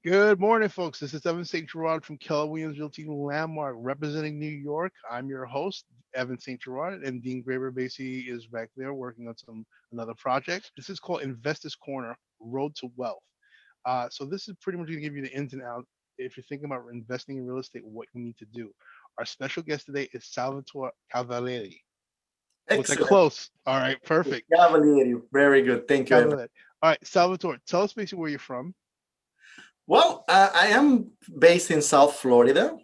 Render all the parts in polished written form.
Good morning, folks. This is Evan Saint-Gerard from Keller Williams Realty Landmark, representing New York. I'm your host, Evan Saint-Gerard, and Dean Graber Basie is back there working on another project. This is called Investors Corner: Road to Wealth. So this is pretty much going to give you the ins and outs if you're thinking about investing in real estate, what you need to do. Our special guest today is Salvatore Cavalieri. Was that Excellent. close? All right, perfect. Cavalieri. Very good. Thank you, Evan. Cavalieri. All right, Salvatore, tell us basically where you're from. Well, I am based in South Florida.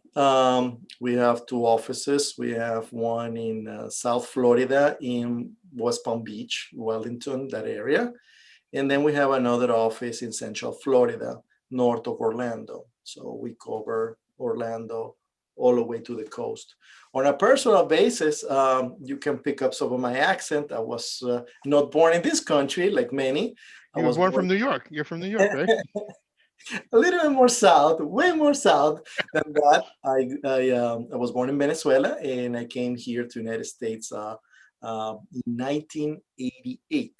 We have two offices. We have one in South Florida in West Palm Beach, Wellington, that area. And then we have another office in Central Florida, north of Orlando. So we cover Orlando all the way to the coast. On a personal basis, you can pick up some of my accent. I was not born in this country like many. I You were was born born from New York. You're from New York, right? a little bit more south, way more south than that. I was born in Venezuela and I came here to United States in 1988.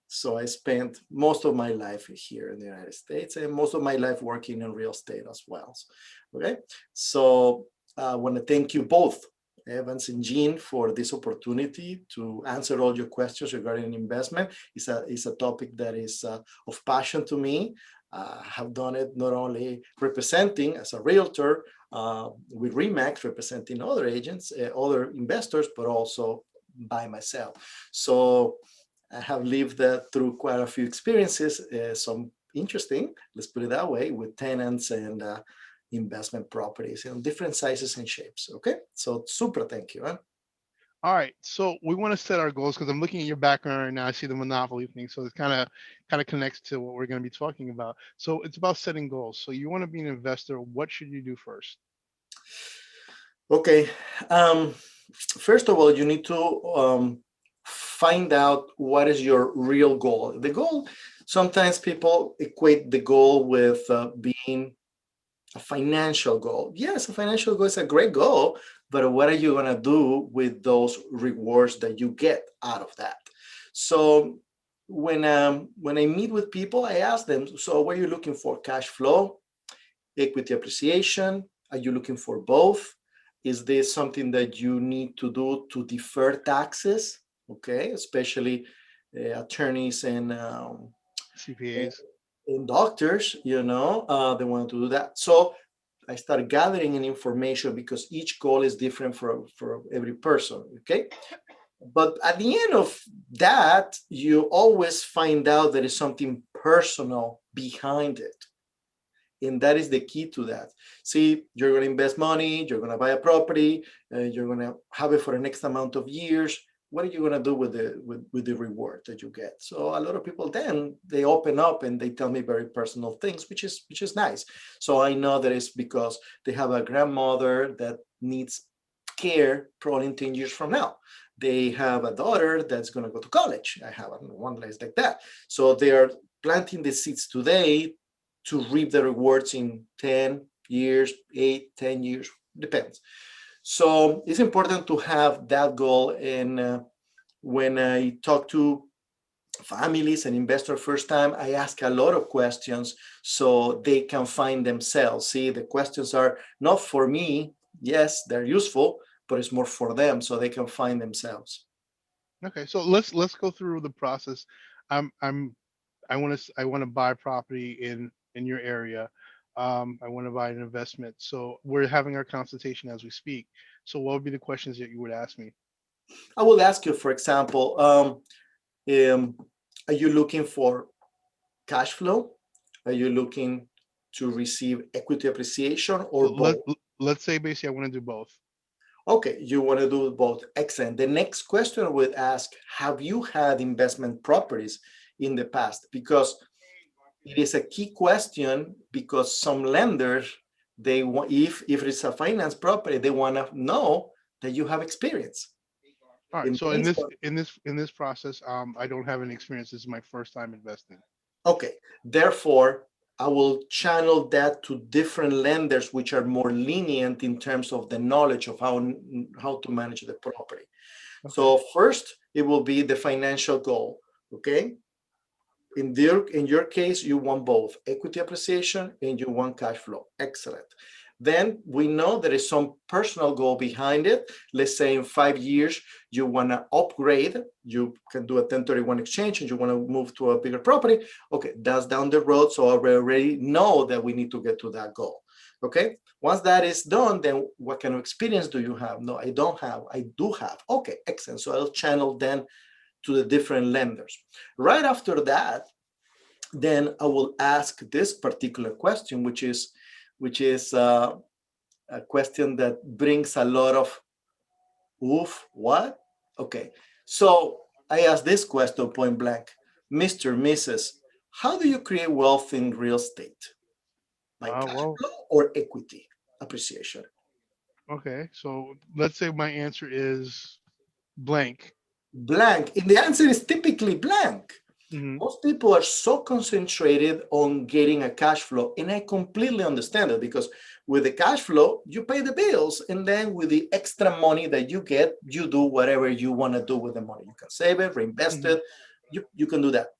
So I spent most of my life here in the United States and most of my life working in real estate as well. Okay, so I want to thank you both, Evans and Jean, for this opportunity to answer all your questions regarding investment. It's a topic that is of passion to me. Have done it not only representing as a realtor with Remax, representing other agents, other investors, but also by myself. So I have lived through quite a few experiences, some interesting, let's put it that way, with tenants and investment properties in different sizes and shapes. Okay, so super, thank you. Huh? All right, so we want to set our goals because I'm looking at your background right now. I see the monopoly thing, so it kind of connects to what we're going to be talking about. So it's about setting goals. So you want to be an investor. What should you do first? Okay, first of all, you need to find out what is your real goal. The goal, sometimes people equate the goal with being a financial goal. Yes, a financial goal is a great goal, but what are you going to do with those rewards that you get out of that? So when I meet with people, I ask them, so what are you looking for? Cash flow, equity appreciation? Are you looking for both? Is this something that you need to do to defer taxes? Okay, especially attorneys CPAs. and doctors, they want to do that. So I started gathering an information because each goal is different for every person. Okay. But at the end of that, you always find out there is something personal behind it. And that is the key to that. See, you're going to invest money, you're going to buy a property, you're going to have it for the next amount of years. What are you going to do with the reward that you get? So a lot of people then they open up and they tell me very personal things, which is nice. So I know that it's because they have a grandmother that needs care probably in 10 years from now. They have a daughter that's going to go to college. I have one place like that. So they are planting the seeds today to reap the rewards in 10 years, 8, 10 years, depends. So it's important to have that goal. And when I talk to families and investors first time, I ask a lot of questions so they can find themselves. See, the questions are not for me. Yes, they're useful, but it's more for them so they can find themselves. Okay, so let's go through the process. I'm I want to buy property in your area. I want to buy an investment. So we're having our consultation as we speak. So what would be the questions that you would ask me? I will ask you, for example, um, are you looking for cash flow? Are you looking to receive equity appreciation or Let, both? let's say basically I want to do both. Okay, you want to do both. Excellent. The next question I would ask, have you had investment properties in the past? Because it is a key question because some lenders, they want, if it's a finance property, they want to know that you have experience. All right. In So in this this process, I don't have any experience. This is my first time investing. Okay, therefore, I will channel that to different lenders which are more lenient in terms of the knowledge of how to manage the property. Okay. So first, it will be the financial goal. Okay, In your case, you want both equity appreciation and you want cash flow. Excellent. Then we know there is some personal goal behind it. Let's say in 5 years, you want to upgrade. You can do a 1031 exchange and you want to move to a bigger property. Okay, that's down the road. So I already know that we need to get to that goal. Okay, once that is done, then what kind of experience do you have? No, I don't have. I do have. Okay, excellent. So I'll channel then to the different lenders. Right after that, then I will ask this particular question, which is a question that brings a lot of oof, what? Okay, so I ask this question point blank, Mr. Mrs. How do you create wealth in real estate? By cash Well, flow or equity appreciation? okay. So let's say my answer is blank. Blank. And the answer is typically blank. Hmm. Most people are so concentrated on getting a cash flow, and I completely understand it because with the cash flow, you pay the bills, and then with the extra money that you get, you do whatever you want to do with the money. You can save it, reinvest Hmm. it, you can do that.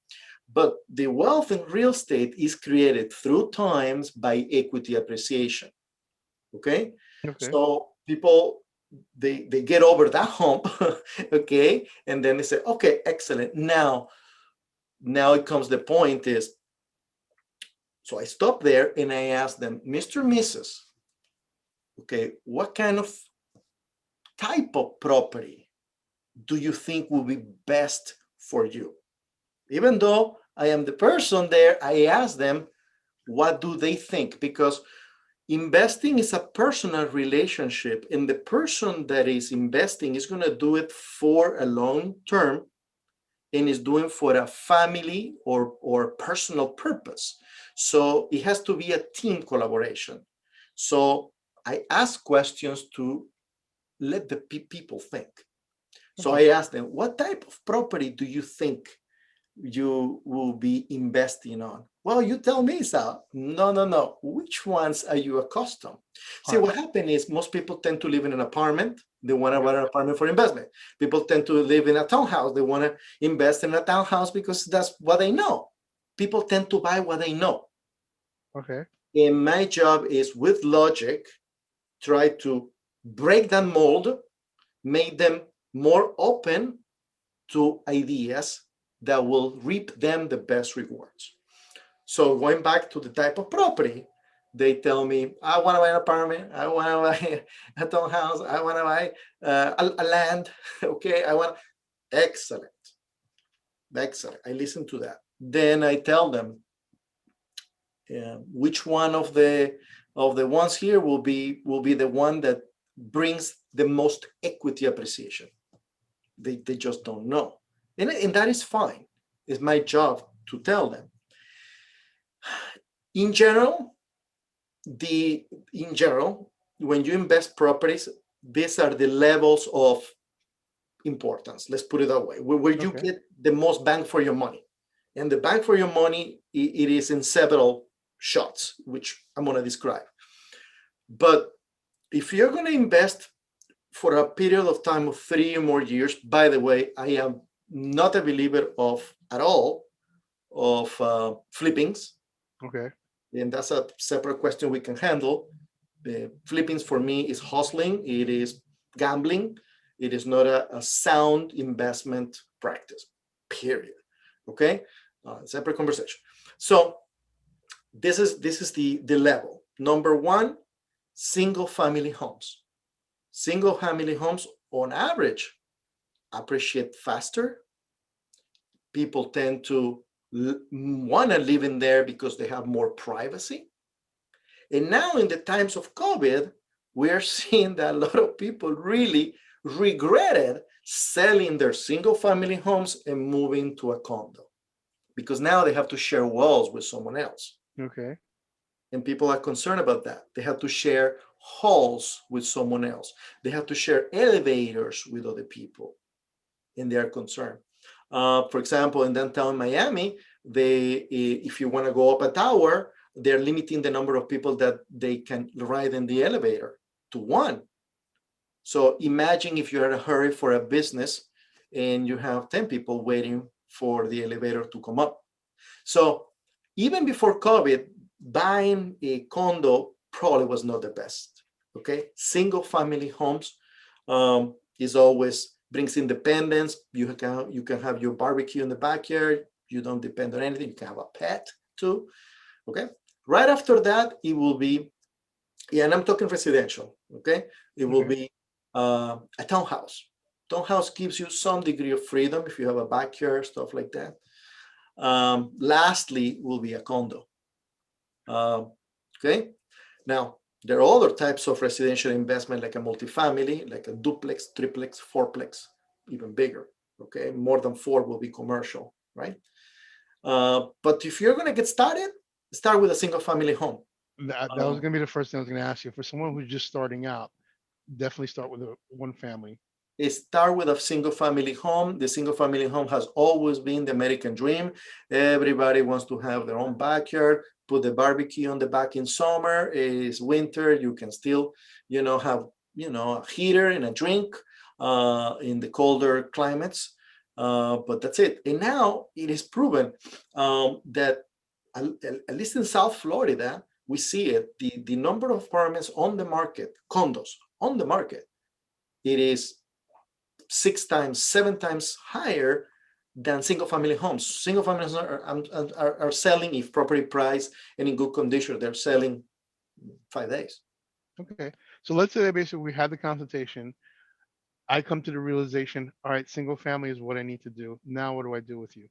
But the wealth in real estate is created through times by equity appreciation. Okay, Okay. so people they get over that hump, okay, and then they say, okay, excellent. Now it comes the point is, so I stop there and I ask them, Mr. Mrs., okay, what kind of type of property do you think will be best for you? Even though I am the person there, I ask them, what do they think? Because investing is a personal relationship, and the person that is investing is going to do it for a long term and is doing for a family or personal purpose. So it has to be a team collaboration. So I ask questions to let the people think. So Okay. I ask them, what type of property do you think you will be investing on? Well, you tell me, Sal. No, no, no. Which ones are you accustomed? See, All right. what happened is most people tend to live in an apartment. They want to Yep. buy an apartment for investment. People tend to live in a townhouse. They want to invest in a townhouse because that's what they know. People tend to buy what they know. Okay. And my job is with logic, try to break that mold, make them more open to ideas that will reap them the best rewards. So going back to the type of property, they tell me, I want to buy an apartment, I want to buy a townhouse, I want to buy a land. Okay, I want. Excellent, excellent. I listen to that. Then I tell them which one of the ones here will be the one that brings the most equity appreciation. They just don't know, and that is fine. It's my job to tell them. In general, in general, when you invest properties, these are the levels of importance. Let's put it that way, where you Okay. get the most bang for your money. And the bang for your money, it is in several shots, which I'm going to describe. But if you're going to invest for a period of time of 3 or more years, by the way, I am not a believer of at all of flippings, Okay. and that's a separate question we can handle. Flippings for me is hustling, it is gambling, it is not a sound investment practice, period. Okay, separate conversation. So this is the level. Number one, single family homes. Single family homes on average appreciate faster. People tend to want to live in there because they have more privacy. And now in the times of COVID, we are seeing that a lot of people really regretted selling their single family homes and moving to a condo because now they have to share walls with someone else. Okay. And people are concerned about that. They have to share halls with someone else. They have to share elevators with other people, and they are concerned. For example, in downtown Miami, if you want to go up a tower, they're limiting the number of people that they can ride in the elevator to one. So imagine if you're in a hurry for a business and you have 10 people waiting for the elevator to come up. So even before COVID, buying a condo probably was not the best. Okay, single family homes is always brings independence. You can have your barbecue in the backyard. You don't depend on anything. You can have a pet too. Okay, right after that, it will be, yeah, and I'm talking residential. Okay, it will Okay. be a townhouse. Townhouse gives you some degree of freedom if you have a backyard, stuff like that. Lastly, will be a condo. Um, okay. Now, there are other types of residential investment like a multifamily, like a duplex, triplex, fourplex, even bigger. Okay. More than four will be commercial, right? But if you're going to get started, start with a single family home. That was Um, going to be the first thing I was going to ask you. For someone who's just starting out, definitely start with a one family. Start with a single family home. The single family home has always been the American dream. Everybody wants to have their own backyard, put the barbecue on the back in summer. It's winter, you can still, have, a heater and a drink in the colder climates. But that's it. And now it is proven that at least in South Florida, we see it, the number of apartments on the market, condos on the market, it is 6 times, 7 times higher than single family homes. Single family homes are selling, if properly priced and in good condition, they're selling 5 days. Okay. So let's say that basically we had the consultation. I come to the realization, all right, single family is what I need to do. Now what do I do with you?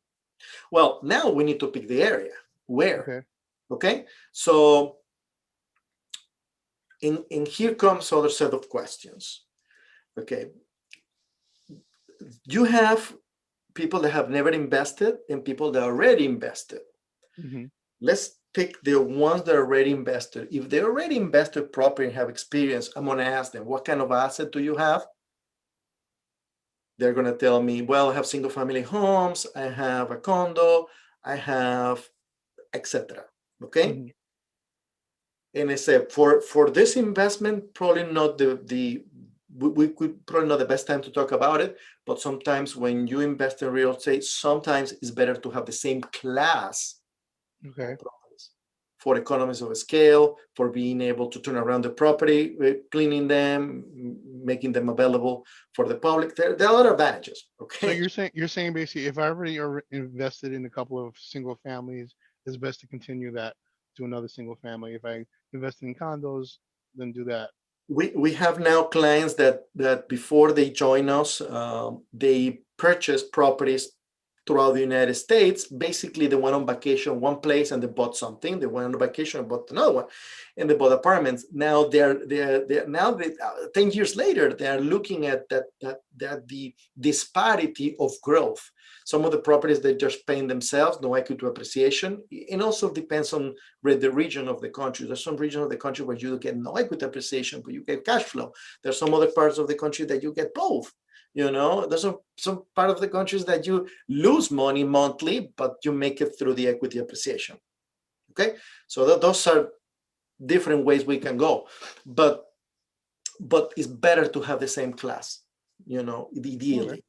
Well, now we need to pick the area. Where? Okay. Okay. So in here comes other set of questions. Okay. You have people that have never invested and people that already invested. Hmm. Let's pick the ones that are already invested. If they already invested properly and have experience, I'm going to ask them, what kind of asset do you have? They're going to tell me, well, I have single family homes, I have a condo, I have etc. Okay. Hmm. And I said, for this investment, probably not we could probably not the best time to talk about it, but sometimes when you invest in real estate, sometimes it's better to have the same class Okay. of properties for economies of scale, for being able to turn around the property, cleaning them, making them available for the public. There are a lot of advantages. So Okay. you're saying basically if I already are invested in a couple of single families, it's best to continue that to another single family. If I invested in condos, then do that. We have now clients that before they join us, they purchase properties throughout the United States. Basically, they went on vacation one place and they bought something. They went on vacation and bought another one, and they bought apartments. Now they're now 10 years later they are looking at that the disparity of growth. Some of the properties they're just paying themselves, no equity appreciation. It also depends on the region of the country. There's some region of the country where you get no equity appreciation, but you get cash flow. There's some other parts of the country that you get both. There's some part of the countries that you lose money monthly, but you make it through the equity appreciation. Okay, so those are different ways we can go, but it's better to have the same class, Okay. ideally.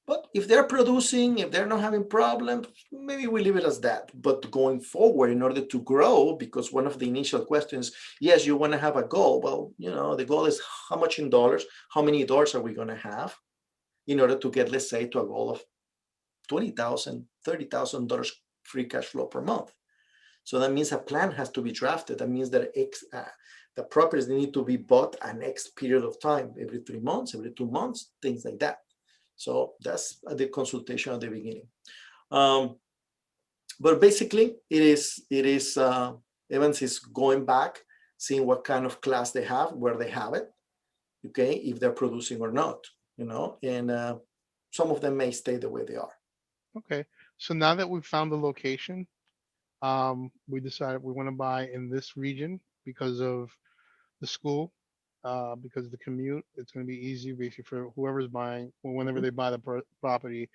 But if they're producing, if they're not having problems, maybe we leave it as that. But going forward, in order to grow, because one of the initial questions, yes, you want to have a goal. Well, the goal is how much in dollars, how many dollars are we going to have in order to get, let's say, to a goal of $20,000, $30,000 free cash flow per month. So that means a plan has to be drafted. That means that the properties need to be bought an X period of time, every 3 months, every 2 months, things like that. So that's the consultation at the beginning. Um, but basically, Evans is going back, seeing what kind of class they have, where they have it, okay, if they're producing or not, and some of them may stay the way they are. Okay. So now that we've found the location, we decided we want to buy in this region because of the school, because of the commute. It's going to be easy basically for whoever's buying, whenever Mhm, they buy the property,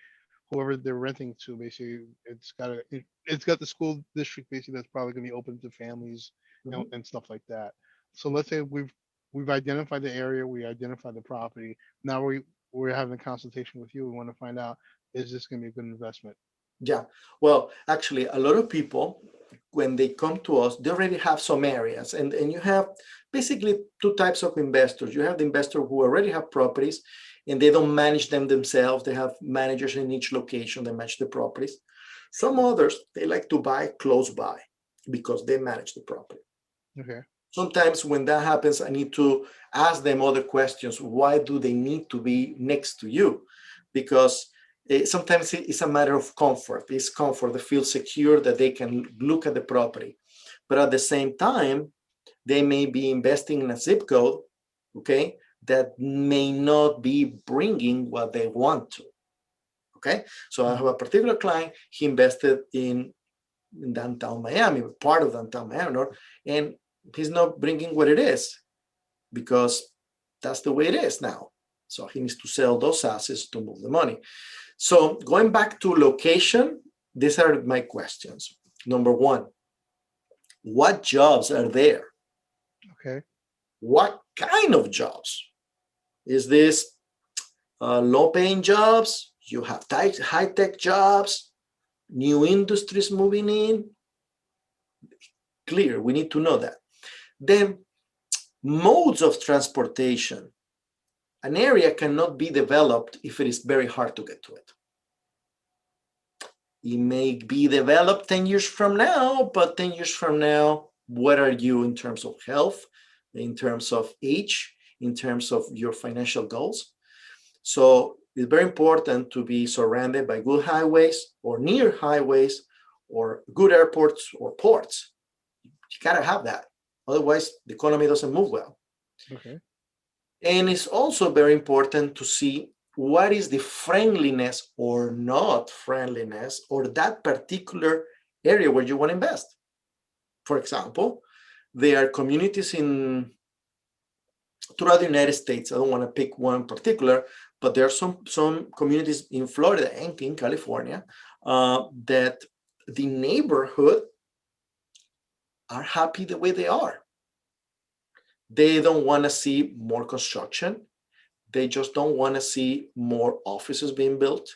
whoever they're renting to. Basically, it's got the school district basically that's probably going to be open to families mhm. and stuff like that. So let's say we've identified the area, we identified the property. Now we're having a consultation with you. We want to find out, is this going to be a good investment? Yeah. Well, actually, a lot of people, when they come to us, they already have some areas. And you have basically two types of investors. You have the investor who already have properties and they don't manage them themselves. They have managers in each location that manage the properties. Some others, they like to buy close by because they manage the property. Okay. Sometimes when that happens, I need to ask them other questions. Why do they need to be next to you? Because sometimes it's a matter of comfort. It's comfort. They feel secure that they can look at the property. But at the same time, they may be investing in a zip code, okay, that may not be bringing what they want to. Okay. So I have a particular client, he invested in downtown Miami, part of downtown Miami, and he's not bringing what it is because that's the way it is now. So he needs to sell those assets to move the money. So going back to location, these are my questions. Number one, what jobs are there? Okay. What kind of jobs? Is this low-paying jobs? You have high-tech jobs? New industries moving in? Clear, we need to know that. Then modes of transportation. An area cannot be developed if it is very hard to get to it. It may be developed 10 years from now, but 10 years from now, what are you in terms of health, in terms of age, in terms of your financial goals? So it's very important to be surrounded by good highways or near highways or good airports or ports. You gotta have that. Otherwise, the economy doesn't move well. Okay. And it's also very important to see what is the friendliness or not friendliness or that particular area where you want to invest. For example, there are communities throughout the United States. I don't want to pick one in particular, but there are some communities in Florida and in California that the neighborhood are happy the way they are. They don't want to see more construction. They just don't want to see more offices being built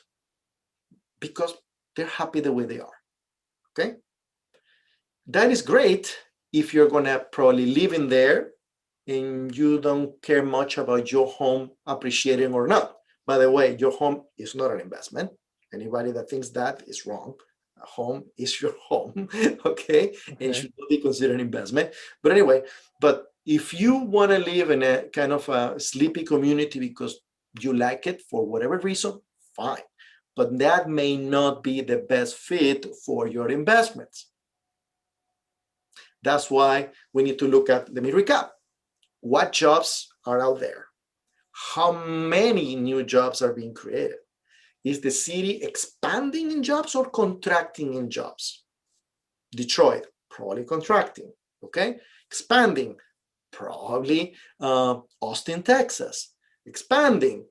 because they're happy the way they are. Okay. That is great if you're going to probably live in there and you don't care much about your home appreciating or not. By the way, your home is not an investment. Anybody that thinks that is wrong. A home is your home, okay? And should not be considered an investment. But anyway, but if you want to live in a kind of a sleepy community because you like it for whatever reason, fine. But that may not be the best fit for your investments. That's why we need to look at, let me recap. What jobs are out there? How many new jobs are being created? Is the city expanding in jobs or contracting in jobs? Detroit, probably contracting, okay? Expanding, probably Austin, Texas. Expanding,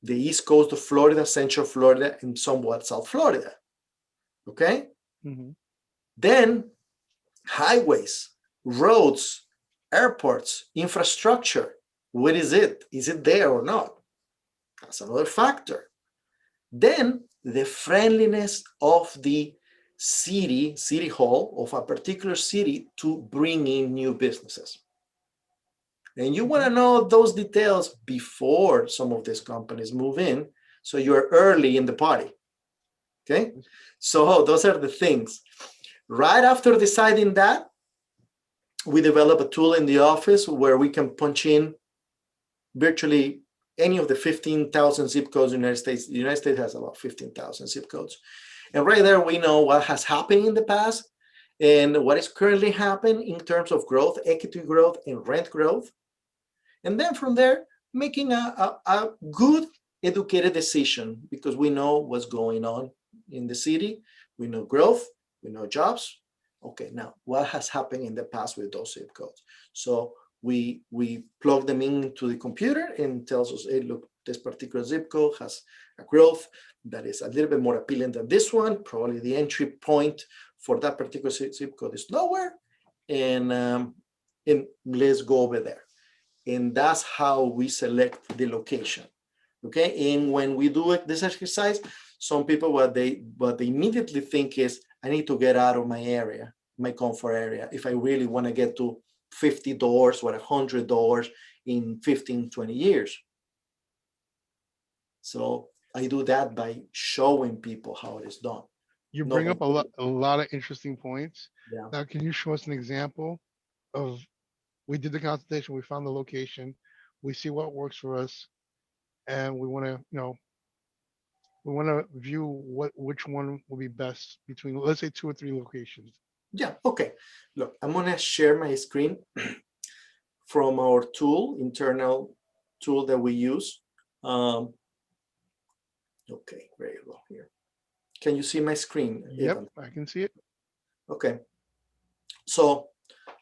the east coast of Florida, central Florida, and somewhat South Florida, okay? Then highways, roads, airports, infrastructure. What is it? Is it there or not? That's another factor. Then the friendliness of the city hall of a particular city to bring in new businesses. And you want to know those details before some of these companies move in, so you're early in the party. Okay? So those are the things. Right after deciding that, we develop a tool in the office where we can punch in virtually any of the 15,000 zip codes in the United States. The United States has about 15,000 zip codes. And right there, we know what has happened in the past and what is currently happening in terms of growth, equity growth, and rent growth. And then from there, making a good educated decision because we know what's going on in the city. We know growth, we know jobs. Okay, now what has happened in the past with those zip codes? So we plug them into the computer and tells us, hey, look, this particular zip code has a growth that is a little bit more appealing than this one. Probably the entry point for that particular zip code is lower, and let's go over there. And that's how we select the location. Okay, and when we do this exercise, Some people, what they immediately think is, I need to get out of my area, my comfort area, if I really want to get to $50 or $100 in 15, 20 years. So I do that by showing people how it is done. You No bring one up a lot of interesting points. Yeah. Now, can you show us an example of we did the consultation, we found the location, we see what works for us, and we want to, we want to view which one will be best between, let's say, 2 or 3 locations. Yeah, okay. Look, I'm gonna share my screen from our tool, internal tool that we use. Okay, there you go here. Can you see my screen, Yep, Evan? I can see it. Okay. So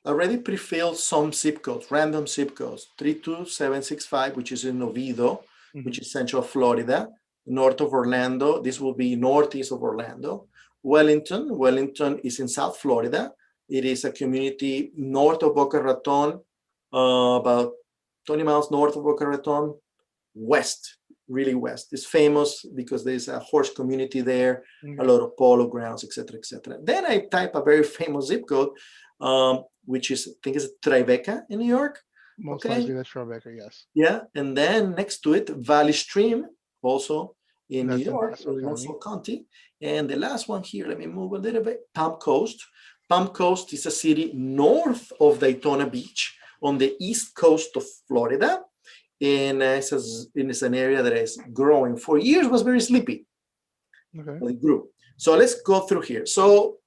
I already pre-filled some zip codes, random zip codes, 32765, which is in Oviedo, which is Central Florida, north of Orlando. This will be northeast of Orlando. Wellington is in South Florida. It is a community north of Boca Raton, about 20 miles north of Boca Raton, west, really west. It's famous because there's a horse community there, a lot of polo grounds, etc., etc. Then I type a very famous zip code, which is, I think it's Tribeca in New York. Most likely that's Tribeca, yes. Yeah, and then next to it, Valley Stream, also in New That's in York, Nassau in Nassau County. County. And the last one here, let me move a little bit, Palm Coast. Palm Coast is a city north of Daytona Beach on the east coast of Florida. And it's an area that is growing. For years was very sleepy. Okay. But it grew. So let's go through here. So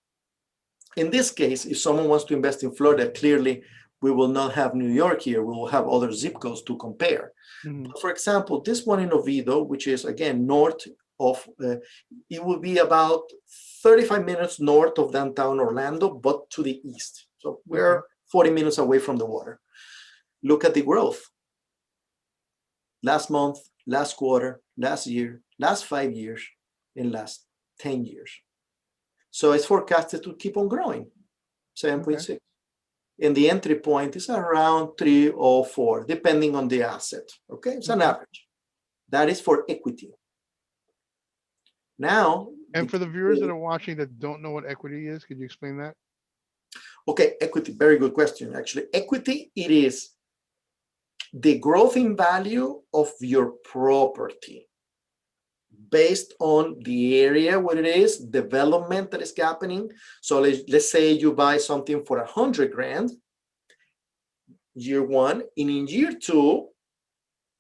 in this case, if someone wants to invest in Florida, clearly we will not have New York here. We will have other zip codes to compare. For example, this one in Oviedo, which is again north of, it will be about 35 minutes north of downtown Orlando, but to the east. So we're 40 minutes away from the water. Look at the growth. Last month, last quarter, last year, last 5 years, and last 10 years. So it's forecasted to keep on growing, 7.6. And the entry point is around 3 or 4, depending on the asset. Okay, it's an average. That is for equity. Now, and for the viewers that are watching that don't know what equity is, could you explain that? Okay, equity, very good question. Actually, equity, it is the growth in value of your property based on the area where it is, development that is happening. So let's say you buy something for 100 grand, year one, and in year two,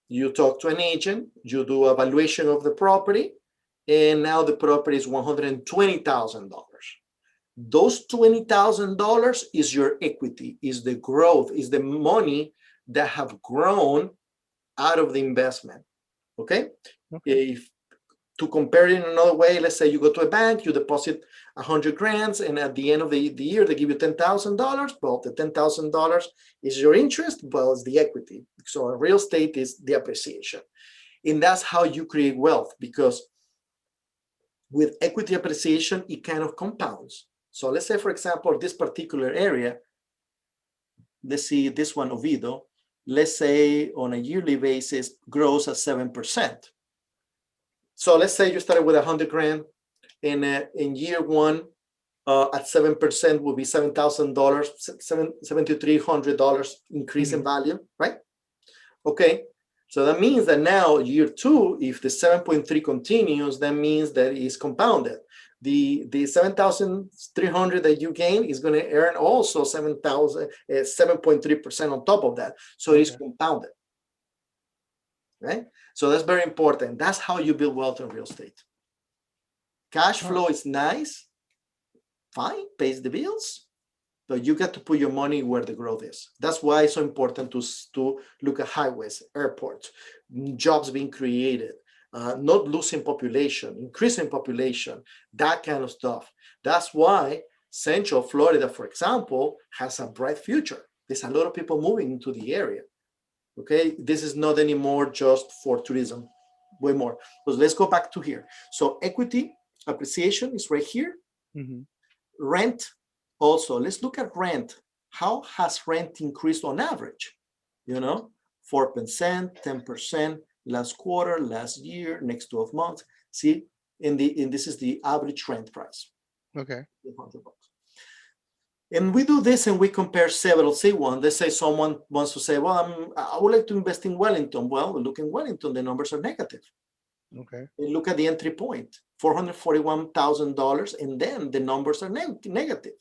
you talk to an agent, you do a valuation of the property, and now the property is $120,000. Those $20,000 is your equity, is the growth, is the money that have grown out of the investment. Okay? If to compare it in another way, let's say you go to a bank, you deposit 100 grand, and at the end of the year, they give you $10,000. Well, the $10,000 is your interest, well, it's the equity. So real estate is the appreciation. And that's how you create wealth, because with equity appreciation, it kind of compounds. So let's say, for example, this particular area, let's see this one, Oviedo, let's say on a yearly basis, grows at 7%. So let's say you started with 100 grand, and in year one, at 7% will be $7,000, $7,300 increase in value, right? Okay, so that means that now year two, if the 7.3 continues, that means that it is compounded. The 7,300 that you gain is going to earn also 7.3% on top of that. So it is compounded, right? So that's very important. That's how you build wealth in real estate. Cash flow is nice, fine, pays the bills, but you got to put your money where the growth is. That's why it's so important to look at highways, airports, jobs being created, not losing population, increasing population, that kind of stuff. That's why Central Florida, for example, has a bright future. There's a lot of people moving into the area. Okay, this is not anymore just for tourism, way more. But let's go back to here. So equity appreciation is right here. Rent also, let's look at rent. How has rent increased on average? 4%, 10%, last quarter, last year, next 12 months. See, and this is the average rent price. Okay. $100. And we do this and we compare several C1. Let's say someone wants to say, well, I would like to invest in Wellington. Well, look in Wellington, the numbers are negative. Okay. And look at the entry point, $441,000, and then the numbers are negative.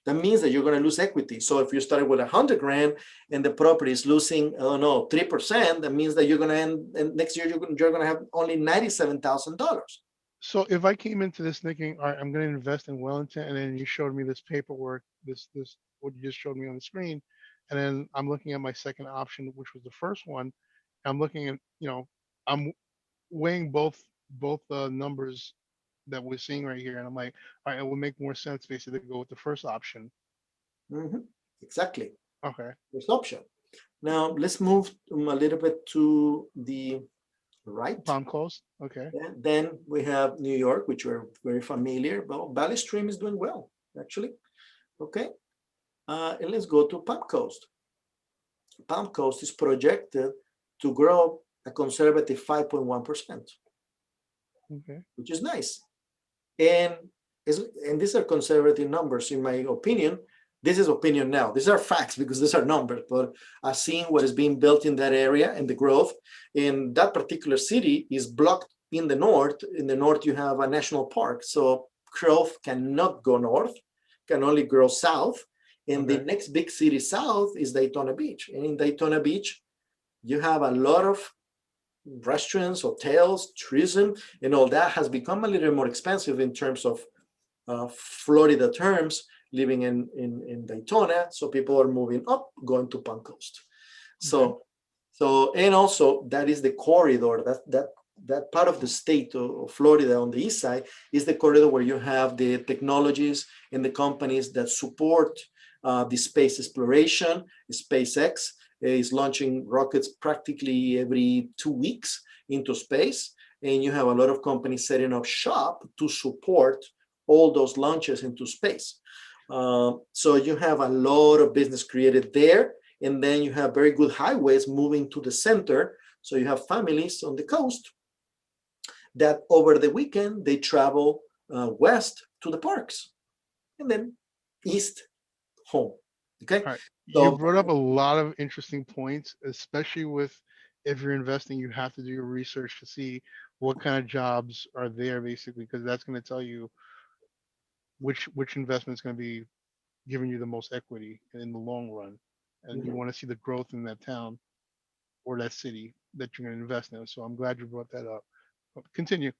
That means that you're going to lose equity. So if you started with 100 grand and the property is losing, I don't know, 3%, that means that you're going to end, and next year you're going to have only $97,000. So if I came into this thinking, all right, I'm going to invest in Wellington, and then you showed me this paperwork, this what you just showed me on the screen, and then I'm looking at my second option, which was the first one. I'm looking at, I'm weighing both numbers that we're seeing right here, and I'm like, all right, it would make more sense basically to go with the first option. Exactly. Okay. First option. Now let's move a little bit to the right. Palm Coast. Okay. And then we have New York, which we're very familiar. Well, Valley Stream is doing well, actually. Okay. And let's go to Palm Coast. Palm Coast is projected to grow a conservative 5.1%, Okay. which is nice. And these are conservative numbers, in my opinion. This is opinion now. These are facts because these are numbers, but I've seen what is being built in that area and the growth in that particular city is blocked in the north. In the north, you have a national park. So growth cannot go north, can only grow south. And the next big city south is Daytona Beach. And in Daytona Beach, you have a lot of restaurants, hotels, tourism, and all that has become a little more expensive in terms of Florida terms, living in Daytona. So people are moving up, going to Palm Coast. So and also that is the corridor, that part of the state of Florida on the east side is the corridor where you have the technologies and the companies that support the space exploration. SpaceX is launching rockets practically every 2 weeks into space. And you have a lot of companies setting up shop to support all those launches into space. So you have a lot of business created there. And then you have very good highways moving to the center. So you have families on the coast that over the weekend, they travel west to the parks and then east home. Okay. All right. So, you brought up a lot of interesting points, especially with if you're investing, you have to do your research to see what kind of jobs are there, basically, because that's going to tell you which investment is going to be giving you the most equity in the long run, and you want to see the growth in that town or that city that you're going to invest in. So I'm glad you brought that up. Continue.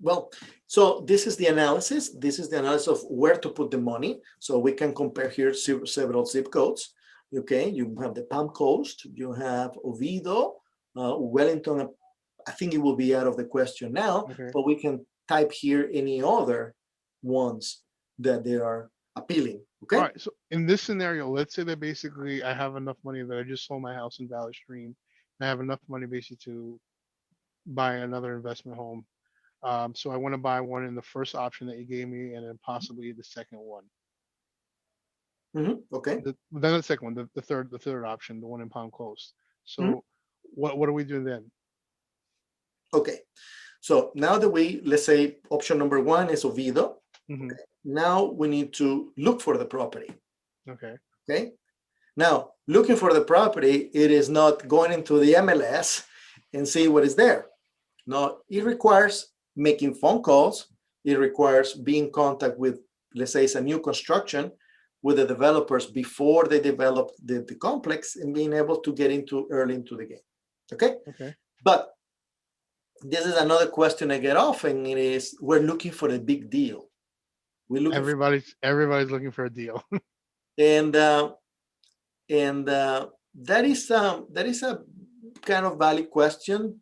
Well, so this is the analysis. This is the analysis of where to put the money. So we can compare here several zip codes. Okay, you have the Palm Coast, you have Oviedo, Wellington. I think it will be out of the question now, but we can type here any other ones that they are appealing. Okay. All right. So in this scenario, let's say that basically I have enough money that I just sold my house in Valley Stream, and I have enough money basically to buy another investment home. So I want to buy one in the first option that you gave me, and then possibly the second one. Okay. Then the second one, the third option, the one in Palm Coast. So what are we doing then? Okay. So now that let's say option number one is Oviedo. Okay. Now we need to look for the property. Okay. Okay. Now looking for the property, it is not going into the MLS and see what is there. No, it requires making phone calls. It requires being in contact with, let's say it's a new construction, with the developers before they develop the complex and being able to get early into the game. Okay. Okay. But this is another question I get often. It is, we're looking for a big deal. Everybody's looking for a deal. and that is a kind of valid question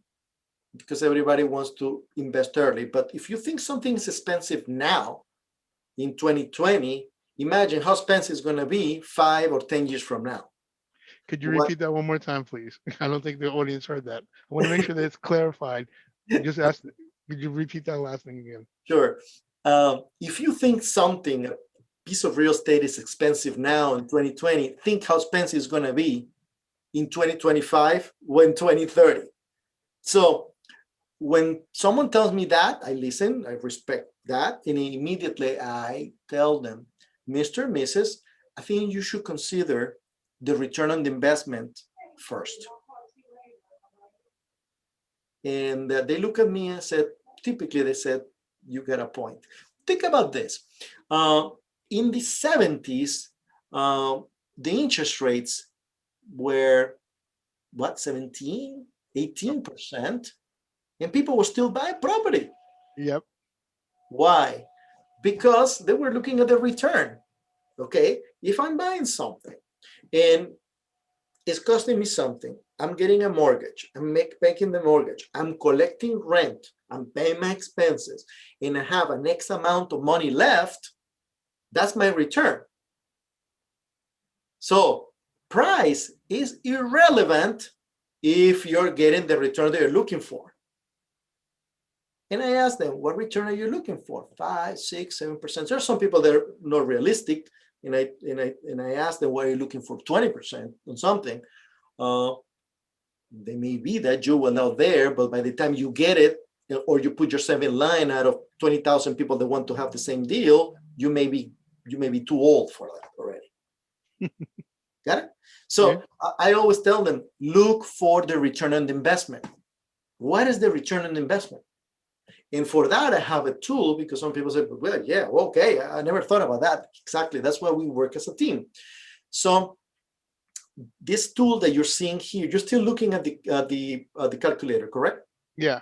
because everybody wants to invest early. But if you think something is expensive now in 2020, imagine how expensive it's going to be 5 or 10 years from now. Could you repeat that one more time, please? I don't think the audience heard that. I want to make sure that it's clarified. Just ask, could you repeat that last thing again? Sure. If you think a piece of real estate is expensive now in 2020, think how expensive it's going to be in 2025 or in 2030. So when someone tells me that, I listen, I respect that, and immediately I tell them, Mr. and Mrs., I think you should consider the return on the investment first. And they look at me and said, typically they said, you get a point. Think about this. In the 70s, the interest rates were what, 17, 18%, and people were still buying property. Yep. Why? Because they were looking at the return. Okay, if I'm buying something and it's costing me something, I'm getting a mortgage, I'm making the mortgage, I'm collecting rent, I'm paying my expenses, and I have an X amount of money left, that's my return. So price is irrelevant if you're getting the return that you're looking for. And I asked them, what return are you looking for? 5, 6, 7%. There are some people that are not realistic. And I asked them, why are you looking for 20% on something? They may be that you will out there, but by the time you get it, or you put yourself in line out of 20,000 people that want to have the same deal, you may be too old for that already. Got it? So yeah. I always tell them, look for the return on the investment. What is the return on investment? And for that, I have a tool, because some people say, well, yeah, okay, I never thought about that. Exactly. That's why we work as a team. So this tool that you're seeing here, you're still looking at the calculator, correct? Yeah.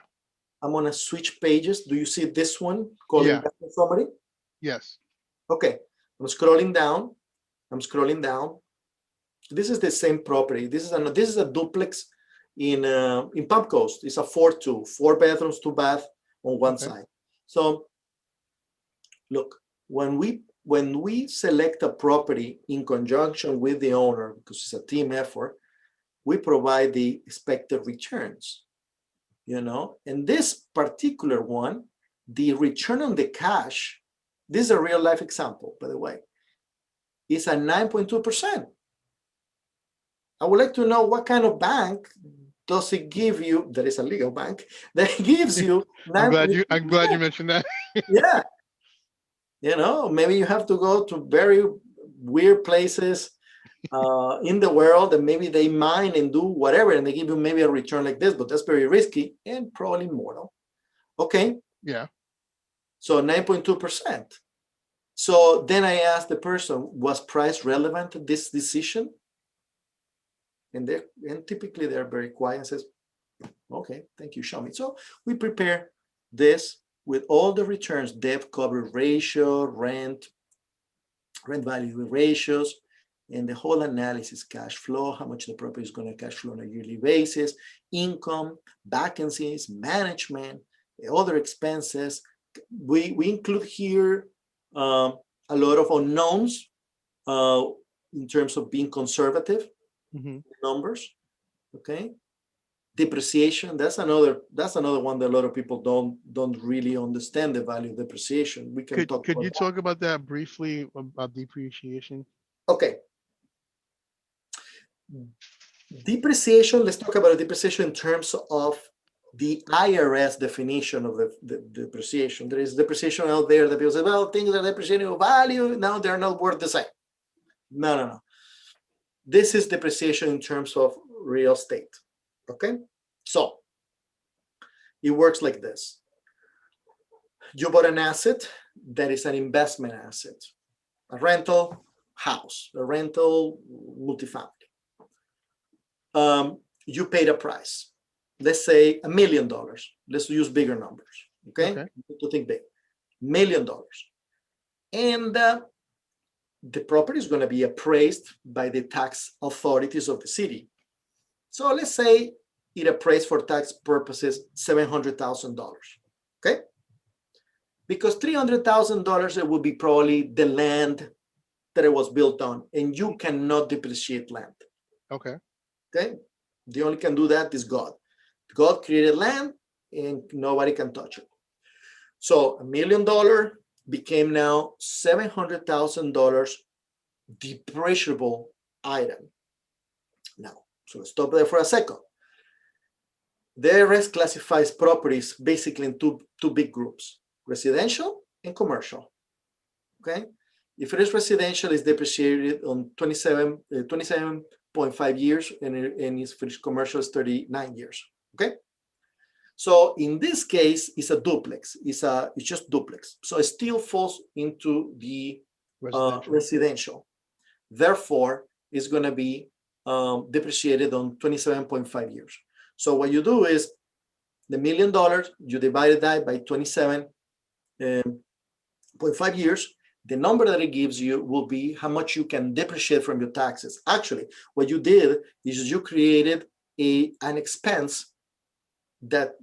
I'm going to switch pages. Do you see this one called investment summary? Yes. Okay. I'm scrolling down. This is the same property. This is a duplex in Palm Coast. It's a 4-2, 4 bedrooms, 2 bath on one side. So look, when we select a property in conjunction with the owner, because it's a team effort, we provide the expected returns, and this particular one, the return on the cash, this is a real life example, by the way, is a 9.2%. I would like to know what kind of bank does it give you, that is a legal bank, that gives you 9.2%. I'm glad you mentioned that. Yeah. Maybe you have to go to very weird places in the world, and maybe they mine and do whatever, and they give you maybe a return like this, but that's very risky and probably immoral. Okay. Yeah. So 9.2%. So then I asked the person, was price relevant to this decision? And typically they're very quiet and says, okay, thank you, show me. So we prepare this with all the returns, debt cover ratio, rent value ratios, and the whole analysis, cash flow, how much the property is going to cash flow on a yearly basis, income, vacancies, management, other expenses. We include here a lot of unknowns in terms of being conservative numbers. Okay. Depreciation, that's another one that a lot of people don't really understand the value of depreciation. We can talk. Could you talk about that briefly, about depreciation? Okay. Depreciation, let's talk about depreciation in terms of the IRS definition of the depreciation. There is depreciation out there that people say, well, things are depreciating of value, now they're not worth the same. No. This is depreciation in terms of real estate. Okay, so it works like this. You bought an asset that is an investment asset, a rental house, a rental multifamily. You paid a price. Let's say $1 million. Let's use bigger numbers. Okay? To think big. $1 million. And the property is going to be appraised by the tax authorities of the city. So let's say it appraised for tax purposes $700,000. Okay? Because $300,000 it would be probably the land that it was built on, and you cannot depreciate land. Okay. Okay? The only can do that is God. God created land, and nobody can touch it. So $1 million became now $700,000 depreciable item. Now, so let's stop there for a second. The IRS classifies properties basically in two big groups, residential and commercial, okay? If it is residential, it's depreciated on 27.5 years, and if it's commercial, it's 39 years, okay? So in this case, it's a duplex. It's just duplex. So it still falls into the residential. Therefore, it's going to be depreciated on 27.5 years. So what you do is the $1 million, you divide that by 27.5 years. The number that it gives you will be how much you can depreciate from your taxes. Actually, what you did is you created an expense that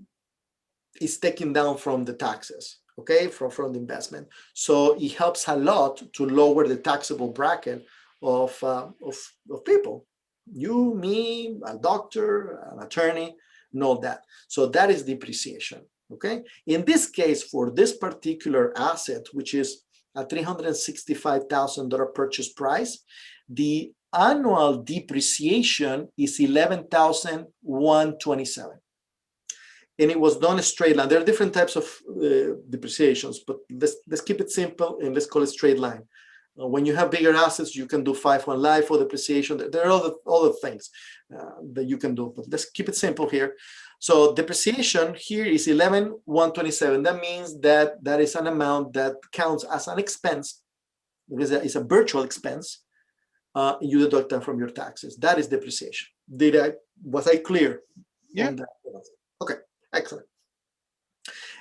is taken down from the taxes, okay, from the investment. So it helps a lot to lower the taxable bracket of people. You, me, a doctor, an attorney, and all that. So that is depreciation, okay? In this case, for this particular asset, which is a $365,000 purchase price, the annual depreciation is $11,127. And it was done straight line. There are different types of depreciations, but let's keep it simple and let's call it straight line. When you have bigger assets, you can do 5-1 life for depreciation. There are other things that you can do, but let's keep it simple here. So depreciation here is 11,127. That means that is an amount that counts as an expense, because it's a virtual expense. You deduct that from your taxes. That is depreciation. Was I clear? Yeah. Okay, excellent.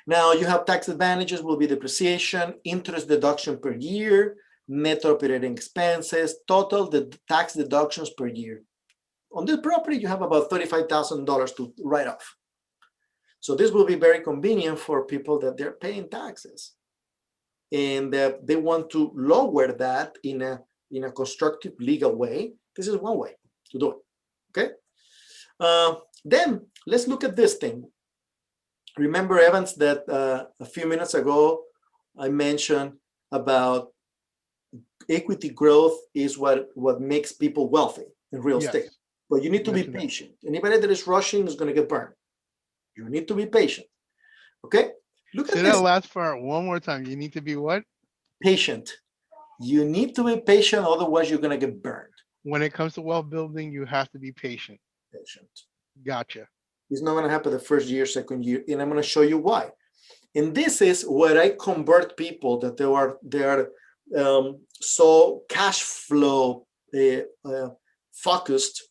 Now you have tax advantages will be depreciation, interest deduction per year, net operating expenses, total the tax deductions per year. On this property, you have about $35,000 to write off. So this will be very convenient for people that they're paying taxes, and they want to lower that in a constructive legal way. This is one way to do it. Okay. Then let's look at this thing. Remember, Evans, that a few minutes ago I mentioned about equity growth is what makes people wealthy in real estate. But you need to be patient. Anybody that is rushing is going to get burned. You need to be patient. Okay? Look at this. Say that last part one more time. You need to be what? Patient. You need to be patient, otherwise you're going to get burned. When it comes to wealth building, you have to be patient. Gotcha. It's not going to happen the first year, second year, and I'm going to show you why. And this is where I convert people that they are so cash flow focused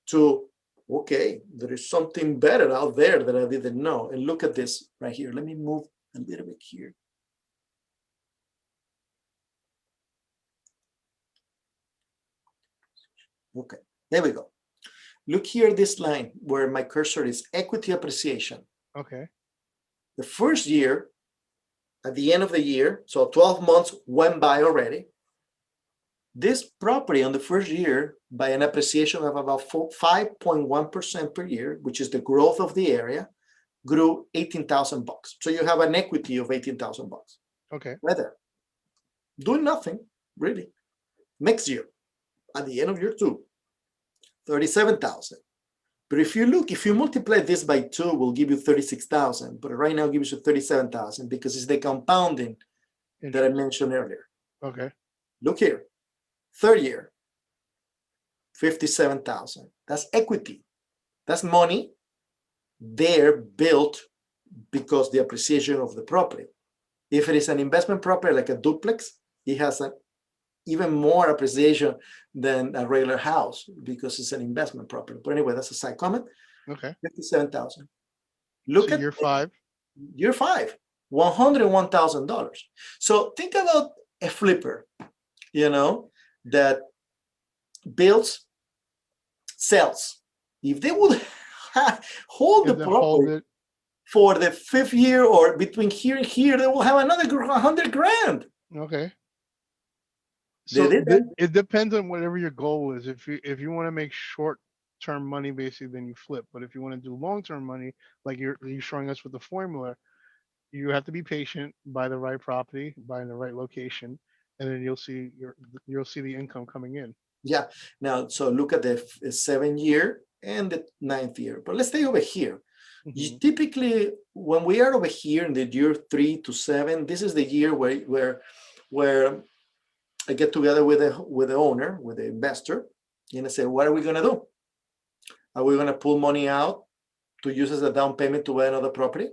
to, okay, there is something better out there that I didn't know. And look at this right here. Let me move a little bit here. Okay, there we go. Look here, this line where my cursor is equity appreciation. Okay. The first year, at the end of the year, so 12 months went by already. This property on the first year, by an appreciation of about 5.1% per year, which is the growth of the area, grew $18,000. So you have an equity of $18,000. Okay. Right there. Doing nothing, really. Next year, at the end of year 2, 37,000. But if you multiply this by 2, will give you 36,000. But right now it gives you 37,000 because it's the compounding that I mentioned earlier. Okay. Look here. Third year, 57,000. That's equity. That's money there built because the appreciation of the property. If it is an investment property like a duplex, it has an even more appreciation than a regular house because it's an investment property. But anyway, that's a side comment. Okay. 57,000. Look at year 5. Year 5, $101,000. So think about a flipper, that builds, sells. If they would hold the property for the 5th year or between here and here, they will have another $100,000. Okay. So it depends on whatever your goal is. If you want to make short-term money, basically, then you flip. But if you want to do long-term money, like you're showing us with the formula, you have to be patient, buy the right property, buy in the right location, and then you'll see the income coming in. Yeah. Now, so look at the 7th year and the 9th year. But let's stay over here. Hmm. Typically, when we are over here in the year 3 to 7, this is the year where I get together with the owner, with the investor, and I say, what are we going to do? Are we going to pull money out to use as a down payment to buy another property?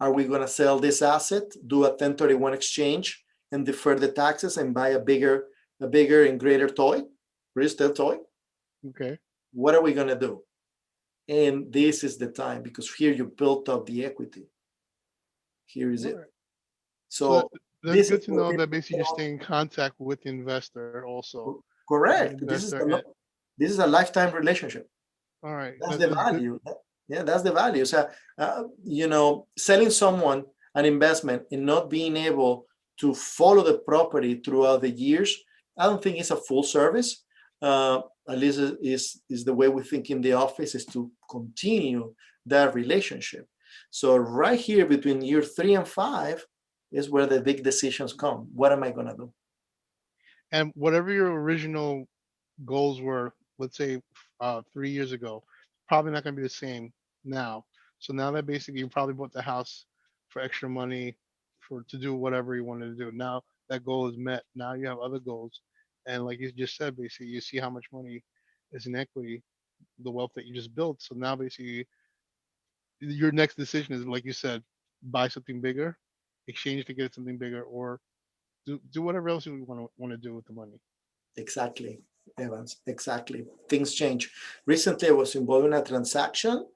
Are we going to sell this asset, do a 1031 exchange, and defer the taxes and buy a bigger and greater toy, real estate toy? Okay. What are we going to do? And this is the time, because here you built up the equity. Here is All it. right. So So that's this is good to where know people that basically you stay in contact with the investor also. With the correct. investor. This is a lifetime relationship. All right. That's the That's good. value. Yeah, that's the value. So, selling someone an investment and not being able to follow the property throughout the years, I don't think it's a full service. At least is the way we think in the office, is to continue that relationship. So right here between year 3 and 5 is where the big decisions come. What am I gonna do? And whatever your original goals were, let's say 3 years ago, probably not going to be the same now. So now that basically you probably bought the house for extra money for to do whatever you wanted to do. Now that goal is met. Now you have other goals, and like you just said, basically you see how much money is in equity, the wealth that you just built. So now basically your next decision is, like you said, buy something bigger, exchange to get something bigger, or do whatever else you want to do with the money. Exactly, Evans. Exactly. Things change. Recently, I was involved in a transaction.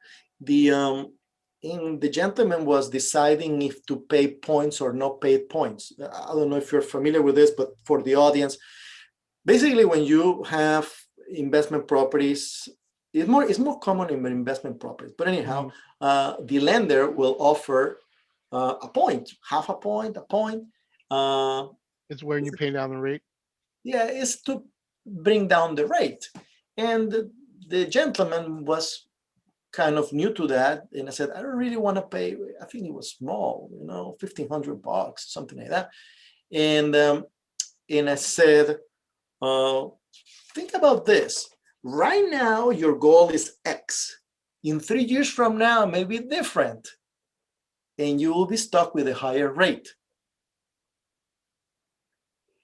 The and the gentleman was deciding if to pay points or not pay points. I don't know if you're familiar with this, but for the audience, basically, when you have investment properties, it's more common in investment properties. But anyhow, Hmm. the lender will offer a point, half a point, a point. Uh, It's when you pay down the rate. yeah, is to bring down the rate. And the gentleman was kind of new to that, and I said, I don't really want to pay. I think it was small, $1,500, something like that. And I said, uh, think about this. Right now, your goal is X. In 3 years from now, maybe different, and you will be stuck with a higher rate.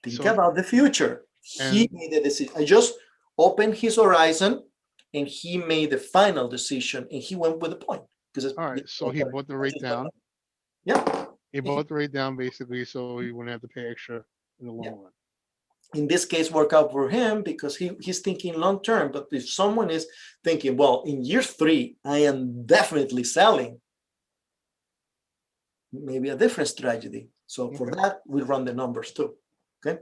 Think So about the future. He and made a decision. I just opened his horizon, and he made the final decision, and he went with the point because all right. So he bought the rate down. yeah, He bought the rate down basically, so he wouldn't have to pay extra in the yeah. long run. In this case, work out for him because he's thinking long term. But if someone is thinking, well, in year 3, I am definitely selling, maybe a different strategy. So for Okay. that, we run the numbers too. Okay.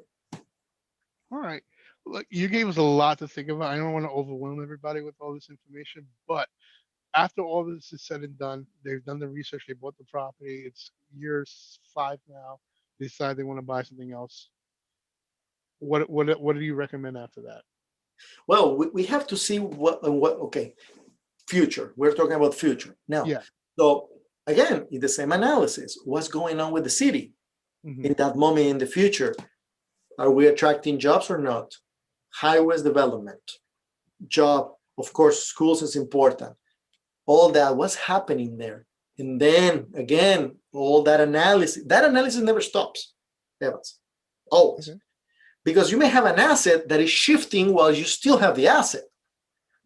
All right. Look, you gave us a lot to think about. I don't want to overwhelm everybody with all this information, but after all this is said and done, they've done the research, they bought the property. It's year 5 now. They decide they want to buy something else. What do you recommend after that? Well, we have to see what. Okay, future. We're talking about future now. Yeah. So again, in the same analysis, what's going on with the city Hmm. in that moment in the future? Are we attracting jobs or not? Highways development, job, of course, schools is important. All that, what's happening there? And then again, all that analysis never stops, Evans, always. Okay. Because you may have an asset that is shifting while you still have the asset.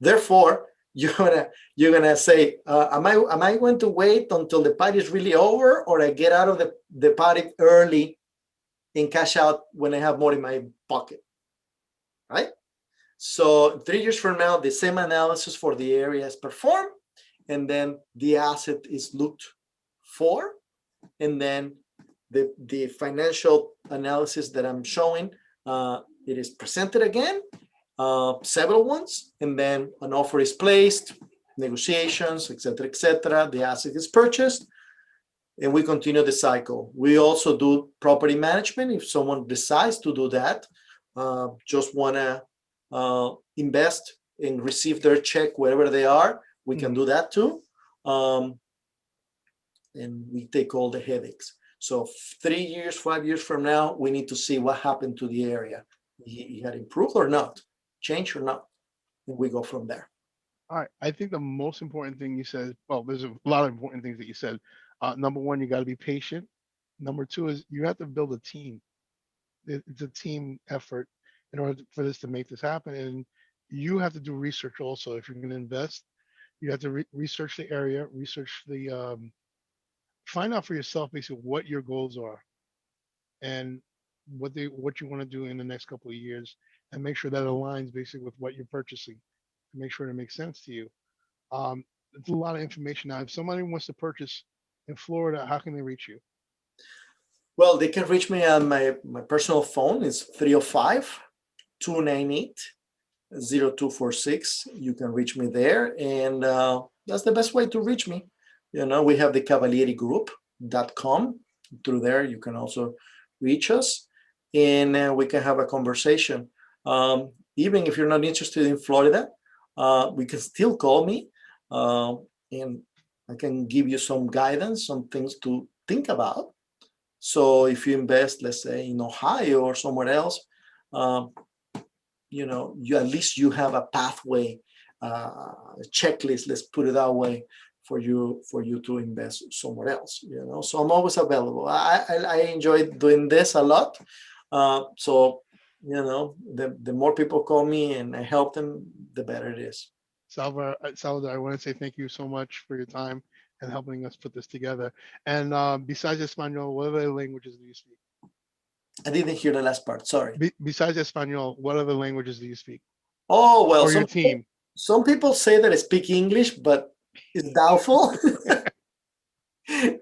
Therefore, you're gonna say, am I going to wait until the party is really over, or I get out of the party early and cash out when I have more in my pocket, right? So 3 years from now, the same analysis for the area is performed, and then the asset is looked for, and then the financial analysis that I'm showing, it is presented again, several ones, and then an offer is placed, negotiations, etc., etc. The asset is purchased, and we continue the cycle. We also do property management if someone decides to do that, just want to invest and receive their check wherever they are. We can Hmm. do that too, um, and we take all the headaches. So 3 years, 5 years from now, we need to see what happened to the area. He had improved or not, changed or not, and we go from there. All right. I think the most important thing you said, well, there's a lot of important things that you said. Number one, you got to be patient. Number two is you have to build a team. It's a team effort in order for this to make this happen. And you have to do research also. If you're going to invest, you have to research the area, research find out for yourself basically what your goals are and what you want to do in the next couple of years, and make sure that aligns basically with what you're purchasing to make sure it makes sense to you. It's a lot of information now. If somebody wants to purchase in Florida, how can they reach you? Well, they can reach me on my personal phone. It's 305-298-0246. You can reach me there, and that's the best way to reach me. We have the cavalierigroup.com. Through there, you can also reach us, and we can have a conversation. Even if you're not interested in Florida, we can still call me, and I can give you some guidance, some things to think about. So if you invest, let's say in Ohio or somewhere else, you at least you have a pathway, a checklist. Let's put it that way for you to invest somewhere else. So I'm always available. I enjoy doing this a lot. So the more people call me and I help them, the better it is. Salvador, I want to say thank you so much for your time and helping us put this together. And besides Espanol, what other languages do you speak? I didn't hear the last part. Sorry. Besides Espanol, what other languages do you speak? Oh, well, Or your team? some people say that I speak English, but it's doubtful.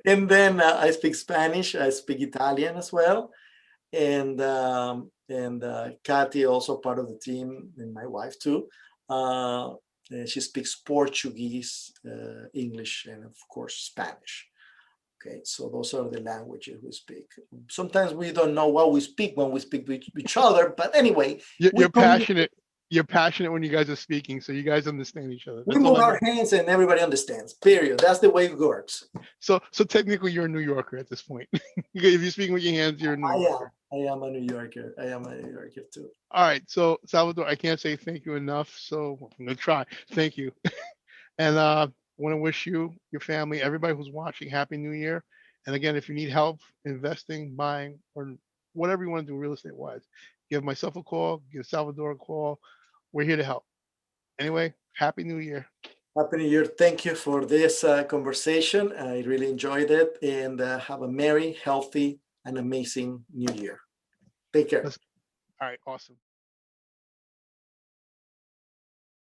And then I speak Spanish. I speak Italian as well. And Kathy, also part of the team, and my wife too. She speaks Portuguese, English, and of course Spanish. Okay, so those are the languages we speak. Sometimes we don't know what we speak when we speak with each other, but anyway, You're passionate. You're passionate when you guys are speaking, so you guys understand each other. We move our hands and everybody understands. Period. That's the way it works. So technically, you're a New Yorker at this point. If you're speaking with your hands, you're a New Yorker. I am a New Yorker. I am a New Yorker too. All right. So Salvador, I can't say thank you enough. So I'm gonna try. Thank you. And I want to wish you, your family, everybody who's watching, Happy New Year. And again, if you need help investing, buying, or whatever you want to do real estate wise, give myself a call, give Salvador a call. We're here to help. Anyway, Happy New Year. Happy New Year. Thank you for this conversation. I really enjoyed it. And have a merry, healthy, and amazing New Year. Take care. All right. Awesome.